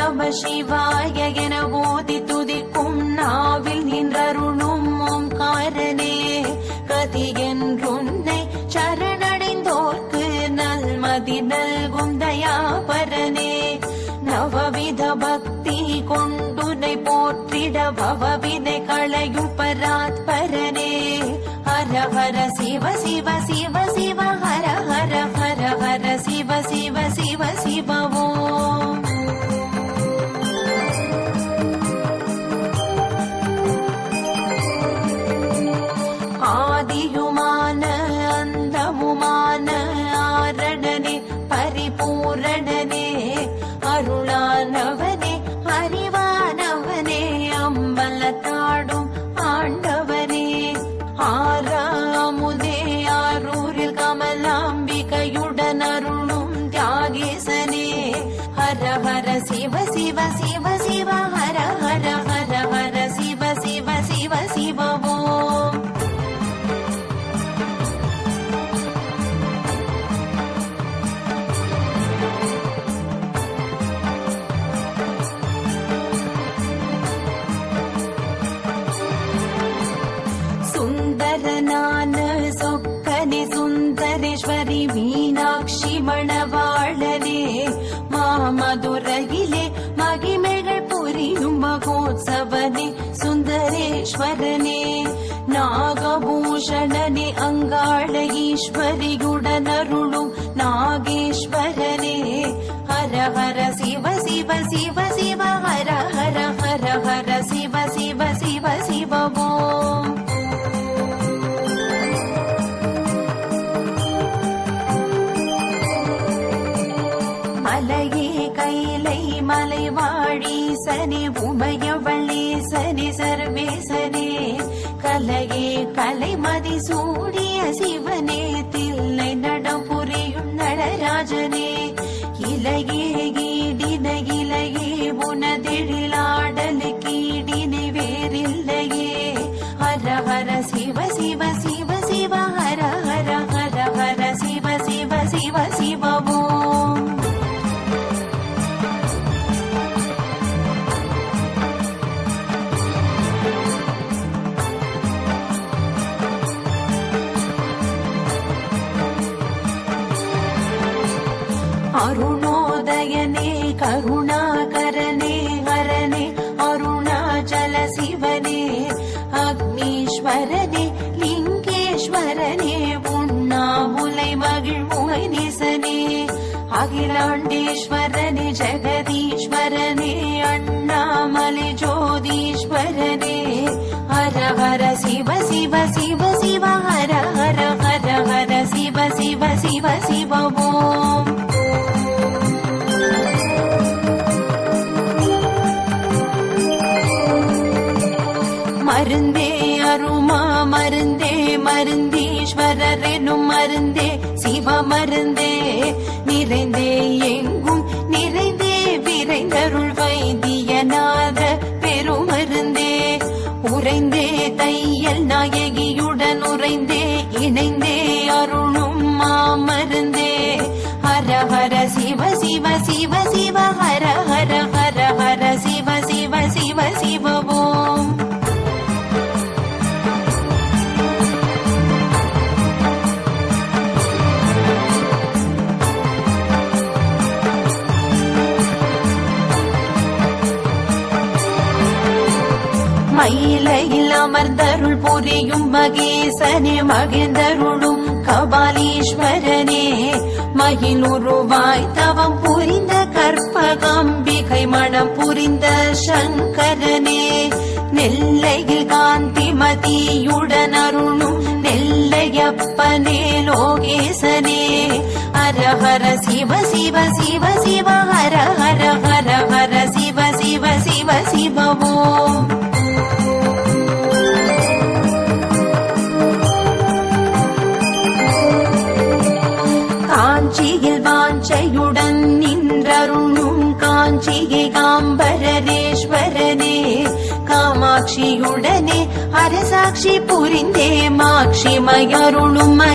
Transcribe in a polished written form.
நம சிவாய என ஓதி துதிக்கும் நாவில் நின்றருளும் ஓம்காரனே கதி என்றுன்னை சரணடைந்தோர்க்கு நல்மதி நல்கும் தயாபரனே நவவித பக்தி கொண்டுனை போற்றிட பவவினை களையும் பராத்பரனே ஹர ஹர சிவ சிவ சிவ சிவ ஹர ஹர ஹர ஹர சிவ சிவ சிவ சிவ ஓம் ஆதியுமான அந்தமுமான ஆரணனே பரிபூரணனே அருளானவனே அறிவானவனே அம்பலத்தாடும் ஆண்டவனே ஆறாமுதே ஆரூரில் கமலாம்பிகையுடன் அருளும் தியாகேசனே ஹர ஹர சிவ சிவ சிவ சிவ ஹர ஹர ஹர ஹர சிவ சிவ சிவ சிவ ஓம் சுந்தரனான சொக்கனே சுந்தரேஸ்வரி மீனாட்சி மணவாளனே மாமதுரையிலே மகிமைகள் புரியும் மகோத்சவனே சுந்தரேஸ்வரனே நாகபூஷணனே அங்காள ஈஸ்வரியுடன் அருளும் நாகேஸ்வரனே ஹர ஹர சிவ சிவ சிவ சிவ ஹர ஹர ஹர ஹர சிவ சிவ சிவ சிவ ஓம் மலையே கைலை மலைவாழி சனி உமையவள்ளி சனி சர்வேசனே கலையே கலைமதி சூடிய சிவனே தில்லை நடபுரியும் நடராஜனே இலையே ஈடின இலையே உனதெழிலாடல் கீடினை வேறில்லையே ஹர ஹர சிவ சிவ சிவ சிவ ஹர ஹர ஹர ஹர சிவ சிவ சிவ சிவ ஓம் அருணோதயனே கருணாகரனே ஹரனே அருணாச்சல சிவனே அக்னீஸ்வரனே லிங்கேஸ்வரனே உண்ணாமுலை மகிழ்முகை நேசனே அகிலாண்டேஸ்வரனே ஜெகதீஸ்வரனே அண்ணாமலை ஜோதீஸ்வரனே ஹர ஹர சிவ சிவ சிவ சிவ ஹர ஹர ஹர ஹர சிவ சிவ சிவ சிவ ஓம் மருந்தே அருமா மருந்தே மருந்தீஸ்வரரெனும் மருந்தே சிவ மருந்தே நிறைந்தே எங்கும் நிறைந்தே விரைந்தருள் வைத்தியநாத பெருமருந்தே உறைந்தே தையல் நாயகியுடன் உறைந்தே இணைந்தே அருளும் மாமருந்தே ஹர ஹர சிவ சிவ சிவ சிவ ஹர ஹர ஹர ஹர சிவ சிவ சிவ சிவ ஓம் மயிலையில் அமர்ந்தருள் புரியும் மகேசனே மகிழ்ந்தருளும் கபாலீஸ்வரனே மகிழுருவாய் தவம் புரிந்த கற்பகாம்பிகை மணம் புரிந்த சங்கரனே நெல்லையில் காந்திமதியுடன் அருளும் நெல்லையப்பனே லோகேசனே ஹர ஹர சிவ சிவ சிவ சிவ ஹர ஹர ஹர ஹர சிவ சிவ சிவ சிவ ஓம் காஞ்சியில் வாஞ்சையுடன் நின்றருளும் காஞ்சியை காம்பரேஸ்வரனே காமாட்சியுடனே அரசாட்சி புரிந்தே மாட்சிமயருளும்